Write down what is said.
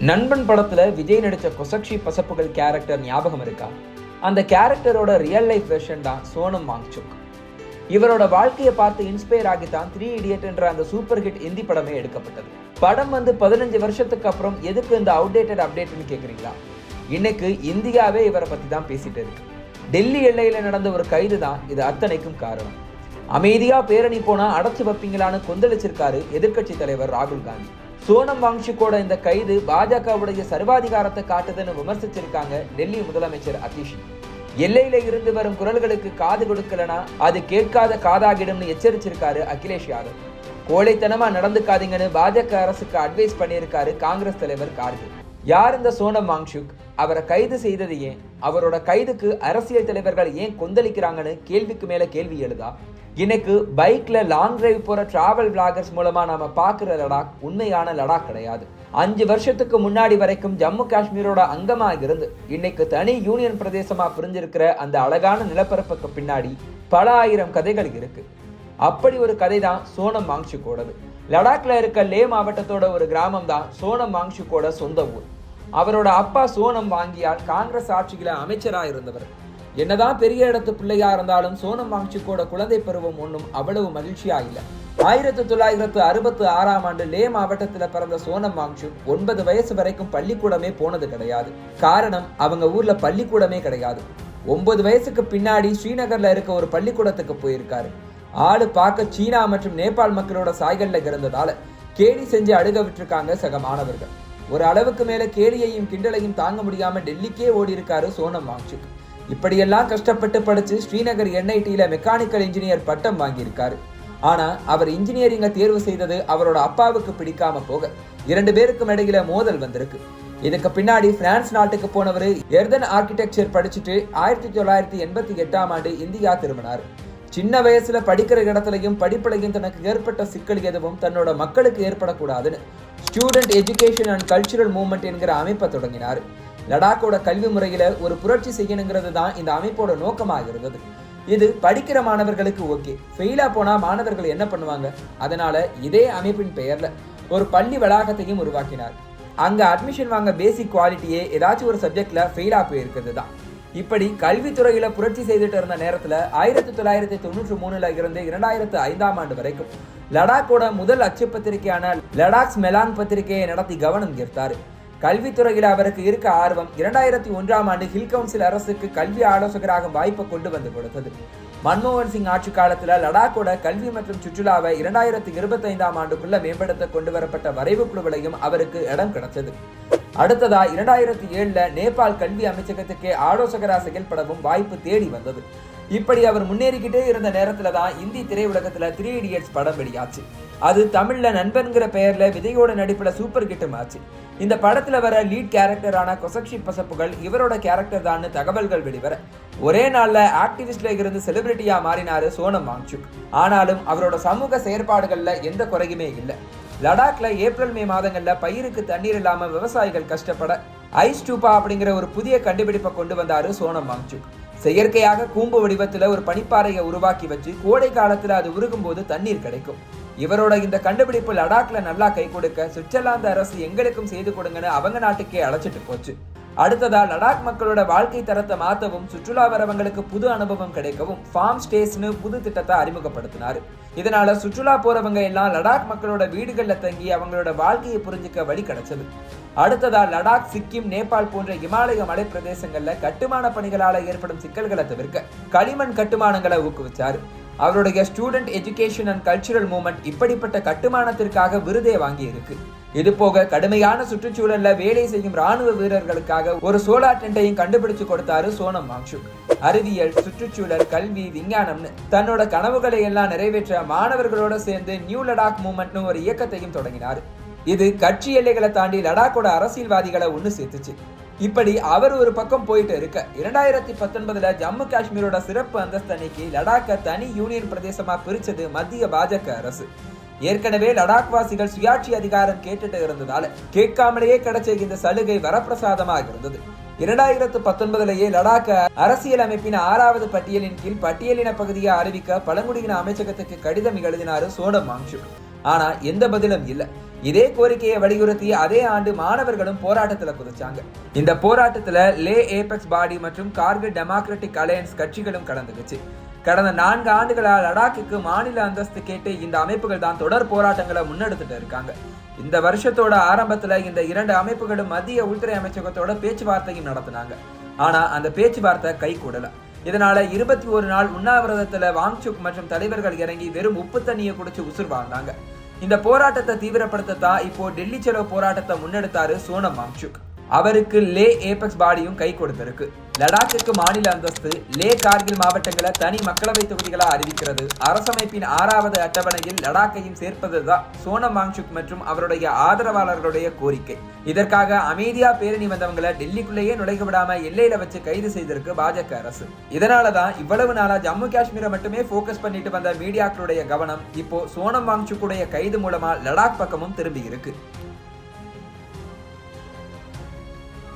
நண்பன் படத்துல விஜய் நடிச்ச கொசக்ஷி பசப்புகள் கேரக்டர் ஞாபகம் இருக்கா? அந்த கேரக்டரோட ரியல் லைஃப் வெர்ஷன் தான் சோனம் வாங்சுக். இவரோட வாழ்க்கையை பார்த்து இன்ஸ்பயர் ஆகித்தான் 3 Idiot என்ற அந்த சூப்பர் ஹிட் இந்தி படமே எடுக்கப்பட்டது. படம் வந்து 15 வருஷத்துக்கு அப்புறம் எதுக்கு இந்த அவுடேட்டட் அப்டேட்னு கேக்குறீங்களா? இன்னைக்கு இந்தியாவே இவரை பத்தி தான் பேசிட்டு இருக்கு. டெல்லி எல்லையில நடந்த ஒரு கைது தான் இது அத்தனைக்கும் காரணம். அமைதியா பேரணி போனா அடைச்சு வைப்பீங்களான்னு கொந்தளிச்சிருக்காரு எதிர்கட்சி தலைவர் ராகுல் காந்தி. சோனம் வாங்சுக்கோட இந்த கைது பாஜகவுடைய சர்வாதிகாரத்தை காட்டுதுன்னு விமர்சிச்சிருக்காங்க டெல்லி முதலமைச்சர் அதிஷி. எல்லையில இருந்து வரும் குரல்களுக்கு காது கொடுக்கலனா அது கேட்காத காதாகிடும்னு எச்சரிச்சிருக்காரு அகிலேஷ் யாதவ். கோழைத்தனமா நடந்துக்காதீங்கன்னு பாஜக அரசுக்கு அட்வைஸ் பண்ணியிருக்காரு காங்கிரஸ் தலைவர் கார்கே. யார் இந்த சோனம் வாங்சுக்? அவரை கைது செய்தது ஏன்? அவரோட கைதுக்கு அரசியல் தலைவர்கள் ஏன் கொந்தளிக்கிறாங்கன்னு கேள்விக்கு மேல கேள்வி எழுதா. இன்னைக்கு பைக்ல லாங் டிரைவ் போற டிராவல் விளாகர்ஸ் மூலமா நாம பாக்குற லடாக் உண்மையான லடாக் கிடையாது. 5 வருஷத்துக்கு முன்னாடி வரைக்கும் ஜம்மு காஷ்மீரோட அங்கமா இருந்து இன்னைக்கு தனி யூனியன் பிரதேசமா பிரிஞ்சிருக்கிற அந்த அழகான நிலப்பரப்புக்கு பின்னாடி பல ஆயிரம் கதைகள் இருக்கு. அப்படி ஒரு கதை தான் சோனம் வாங்சுக்கோடது. லடாக்ல இருக்க லே மாவட்டத்தோட ஒரு கிராமம் தான் சோனம் வாங்சுக்கோட சொந்த ஊர். அவரோட அப்பா சோனம் வாங்கியால் காங்கிரஸ் ஆட்சியில அமைச்சரா இருந்தவர். என்னதான் பெரிய இடத்து பிள்ளையா இருந்தாலும் சோனம் வாங்சுக்கோட குழந்தை பருவம் ஒன்றும் அவ்வளவு மகிழ்ச்சியா இல்லை. 1966ஆம் ஆண்டு லே மாவட்டத்துல பிறந்த சோனம் வாங்சுக் 9 வயசு வரைக்கும் பள்ளிக்கூடமே போனது கிடையாது. காரணம், அவங்க ஊர்ல பள்ளிக்கூடமே கிடையாது. 9 வயசுக்கு பின்னாடி ஸ்ரீநகர்ல இருக்க ஒரு பள்ளிக்கூடத்துக்கு போயிருக்காரு. ஆளு பார்க்க சீனா மற்றும் நேபாள் மக்களோட சாய்கள்ல இருந்ததால கேலி செஞ்சு அழுக விட்டுருக்காங்க சக மாணவர்கள். ஒரு அளவுக்கு மேல கேலியையும் கிண்டலையும் தாங்க முடியாம டெல்லிக்கே ஓடி இருக்காரு சோனம் வாங்சுக். இப்படியெல்லாம் கஷ்டப்பட்டு படிச்சு ஸ்ரீநகர் NITல மெக்கானிக்கல் இன்ஜினியர் பட்டம் வாங்கியிருக்காரு. ஆனா அவர் இன்ஜினியரிங்கை தேர்வு செய்தது அவரோட அப்பாவுக்கு பிடிக்காம போக 2 பேருக்கும் இடையில மோதல் வந்திருக்கு. இதுக்கு பின்னாடி பிரான்ஸ் நாட்டுக்கு போனவர் எர்தன் ஆர்கிடெக்சர் படிச்சுட்டு 1988ஆம் ஆண்டு இந்தியா திரும்பினார். சின்ன வயசுல படிக்கிற இடத்துலையும் படிப்புலையும் தனக்கு ஏற்பட்ட சிக்கல் எதுவும் தன்னோட மக்களுக்கு ஏற்படக்கூடாதுன்னு student education and cultural movement என்கிற அமைப்பை தொடங்கினார். லடாக்கோட கல்வி முறையில ஒரு புரட்சி செய்யணுங்கிறது தான் இந்த அமைப்போட நோக்கமாக இருந்தது. இது படிக்கிற மாணவர்களுக்கு ஓகே, ஃபெயிலா போனா மாணவர்கள் என்ன பண்ணுவாங்க? அதனால இதே அமைப்பின் பெயர்ல ஒரு பள்ளி வளாகத்தையும் உருவாக்கினார். அங்க அட்மிஷன் வாங்க பேசிக் குவாலிட்டியே ஏதாச்சும் ஒரு சப்ஜெக்ட்ல ஃபெயிலா போயிருக்கிறது தான். இப்படி கல்வித்துறையில புரட்சி செய்துட்டு இருந்த நேரத்துல 1993ல இருந்து 2005ஆம் ஆண்டு வரைக்கும் லடாக்கோட முதல் அச்சு பத்திரிகையான லடாக்ஸ் மெலாங் பத்திரிகையை நடத்தி கவனம் ஈர்த்தாரு. கல்வித்துறையில அவருக்கு இருக்க ஆர்வம் 2001ஆம் ஆண்டு ஹில் கவுன்சில் அரசுக்கு கல்வி ஆலோசகராக வாய்ப்பை கொண்டு வந்து கொடுத்தது. மன்மோகன் சிங் ஆட்சி காலத்துல லடாக்கோட கல்வி மற்றும் சுற்றுலாவை 2025ஆம் ஆண்டுக்குள்ள மேம்படுத்த கொண்டு வரப்பட்ட வரைவு குழுவிலையும் அவருக்கு இடம் கிடைச்சது. அடுத்ததா 2007ல நேபாள் கல்வி அமைச்சகத்துக்கே ஆலோசகரா செயல்படவும் வாய்ப்பு தேடி வந்தது. இப்படி அவர் முன்னேறிக்கிட்டே இருந்த நேரத்துல தான் இந்தி திரையுலகத்துல 3 Idiots படம் வெளியாச்சு. அது தமிழ்ல நண்பன்கிற பெயர்ல விஜயோட நடிப்புல சூப்பர் ஹிட்டும் ஆச்சு. இந்த படத்துல வர லீட் கேரக்டரான கொசக்ஷி பசப்புகள் இவரோட கேரக்டர் தான் தகவல்கள் வெளிவர ஒரே நாள்ல ஆக்டிவிஸ்ட்ல இருந்து செலிபிரிட்டியா மாறினாரு சோனம் வாங்சுக். ஆனாலும் அவரோட சமூக செயற்பாடுகள்ல எந்த குறையுமே இல்லை. லடாக்ல ஏப்ரல் மே மாதங்கள்ல பயிருக்கு தண்ணீர் இல்லாம விவசாயிகள் கஷ்டப்பட ஐஸ் டூபா அப்படிங்கிற ஒரு புதிய கண்டுபிடிப்பை கொண்டு வந்தாரு சோனம் வாங்சுக். செயற்கையாக கூம்பு வடிவத்துல ஒரு பனிப்பாறையை உருவாக்கி வச்சு கோடை காலத்துல அது உருகும் போது தண்ணீர் கிடைக்கும். இவரோட இந்த கண்டுபிடிப்பு லடாக்ல நல்லா கை கொடுக்க சுவிட்சர்லாந்து அரசு எங்களுக்கும் செய்து கொடுங்கன்னு அவங்க நாட்டுக்கே அழைச்சிட்டு போச்சு. அடுத்ததா லடாக் மக்களோட வாழ்க்கை தரத்தை மாற்றவும் சுற்றுலா வரவங்களுக்கு புது அனுபவம் கிடைக்கவும் ஃபார்ம் ஸ்டேஸ்னு புது திட்டத்தை அறிமுகப்படுத்தினாரு. இதனால சுற்றுலா போறவங்க எல்லாம் லடாக் மக்களோட வீடுகள்ல தங்கி அவங்களோட வாழ்க்கையை புரிஞ்சுக்க வழி கிடைச்சது. அடுத்ததா லடாக், சிக்கிம், நேபாள் போன்ற இமாலய மலை பிரதேசங்கள்ல கட்டுமான பணிகளால ஏற்படும் சிக்கல்களை தவிர்க்க களிமண் கட்டுமானங்களை ஊக்குவிச்சாரு. அவருடைய student education and cultural movement இப்படிப்பட்ட கட்டுமானத்திற்காக விருதே வாங்கி இருக்கு. இது போக கடுமையான சுற்றுச்சூழல்ல வேலை செய்யும் ராணுவ வீரர்களுக்காக ஒரு சோலார் டென்ட்டையும் கண்டுபிடிச்சு கொடுத்தாரு சோனம் வாங்சுக். அறிவியல், சுற்றுச்சூழல், கல்வி, விஞ்ஞானம்னு தன்னோட கனவுகளை எல்லாம் நிறைவேற்ற மாணவர்களோட சேர்ந்து நியூ லடாக் மூவ்மெண்ட்னு ஒரு இயக்கத்தையும் தொடங்கினார். இது கட்சி எல்லைகளை தாண்டி லடாக்கோட அரசியல்வாதிகளை ஒன்று சேர்த்துச்சு. இப்படி அவர் ஒரு பக்கம் போயிட்டு இருக்க 2019ல ஜம்மு காஷ்மீரோட சிறப்பு அந்தஸ்து நீக்கி லடாக்க தனி யூனியன் பிரதேசமா பிரிச்சது மத்திய பாஜக அரசு. ஏற்கனவே லடாக் வாசிகள் சுயாட்சி அதிகாரம் கேட்டுட்டு இருந்ததால கேட்காமலேயே கிடைச்ச இந்த சலுகை வரப்பிரசாதமாக இருந்தது. 2019லயே லடாக்க அரசியல் அமைப்பின் 6வது பட்டியலின் கீழ் பட்டியலின பகுதியை அறிவிக்க பழங்குடியின அமைச்சகத்துக்கு கடிதம் எழுதினாரு சோனம் வாங்சுக். ஆனா எந்த பதிலும் இல்லை. இதே கோரிக்கையை வலியுறுத்தி அதே ஆண்டு மாணவர்களும் போராட்டத்துல குதிச்சாங்க. இந்த போராட்டத்துல லே ஏபெக்ஸ் பாடி மற்றும் கார்கில் டெமோக்ராட்டிக் அலையன்ஸ் கட்சிகளும் கலந்துக்குச்சு. கடந்த 4 ஆண்டுகளா லடாக்குக்கு மாநில அந்தஸ்து கேட்டு இந்த அமைப்புகள் தான் தொடர் போராட்டங்களை முன்னெடுத்துட்டு இருக்காங்க. இந்த வருஷத்தோட ஆரம்பத்துல இந்த 2 அமைப்புகளும் மத்திய உள்துறை அமைச்சகத்தோட பேச்சுவார்த்தையும் நடத்தினாங்க. ஆனா அந்த பேச்சுவார்த்தை கை கூடல. இதனால 21 நாள் உண்ணாவிரதத்துல வாங்சுக் மற்றும் தலைவர்கள் இறங்கி வெறும் உப்பு தண்ணியை குடிச்சு உசுர் வாழ்ந்தாங்க. இந்த போராட்டத்தை தீவிரப்படுத்தத்தான் இப்போ டெல்லி செலோ போராட்டத்தை முன்னெடுத்தாரு சோனம் வாங்சுக். அவருக்கு லே ஏபெக்ஸ் பாடியும் கை கொடுத்திருக்கு. லடாக்குக்கு மாநில அந்தஸ்து, லே கார்கில் மாவட்டங்களை தனி மக்களவை தொகுதிகளா அறிவிக்கிறது, அரசமைப்பின் 6வது அட்டவணையில் லடாக்கையும் சேர்ப்பதுதான் சோனம் வாங்சுக் மற்றும் அவருடைய ஆதரவாளர்களுடைய கோரிக்கை. இதற்காக அமைதியா பேரணி வந்தவங்களை டெல்லிக்குள்ளேயே நுழைக்க விடாம எல்லையில வச்சு கைது செய்திருக்கு பாஜக அரசு. இதனாலதான் இவ்வளவு நாளா ஜம்மு காஷ்மீரை மட்டுமே போக்கஸ் பண்ணிட்டு வந்த மீடியாக்களுடைய கவனம் இப்போ சோனம் வாங்சுக்குடைய கைது மூலமா லடாக் பக்கமும் திரும்பி இருக்கு.